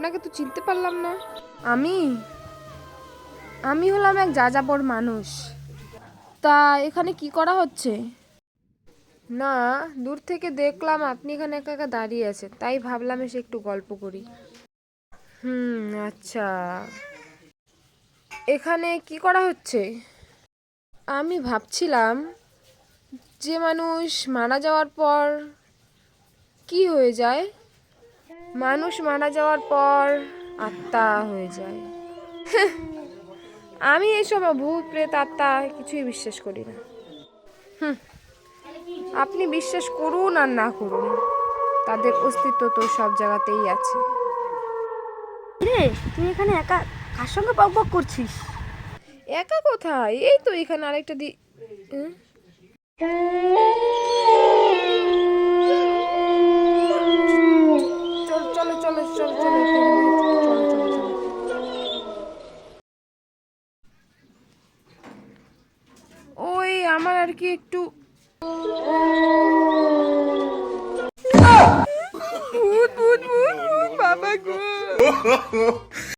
আপনাকে তো চিনতে পারলাম না। আমি আমি হলাম এক যাযাবর মানুষ। তা এখানে কি করা হচ্ছে? না, দূর থেকে দেখলাম আপনি এখানে একা একা দাঁড়িয়ে আছেন, তাই ভাবলাম এসে একটু গল্প করি। আচ্ছা, এখানে কি করা হচ্ছে? আমি ভাবছিলাম যে মানুষ মারা যাওয়ার পর কি হয়ে যায়। মানুষ মারা যাওয়ার পর আত্মা হয়ে যায়। আমি এইসব ভূত প্রেত আত্মা কিছুই বিশ্বাস করি না। আপনি বিশ্বাস করুন আর না করুন, তাদের অস্তিত্ব তো সব জায়গাতেই আছে। রে, তুই এখানে একা কার সঙ্গে বক বক করছিস? একা কোথায়, এই তো এখানে আরেকটা হুম? চল চলো চলো চলো চলো চলো চলো চলো। ওই আমার আর কি একটু ভূত ভূত ভূত ভূত, বাবা গো।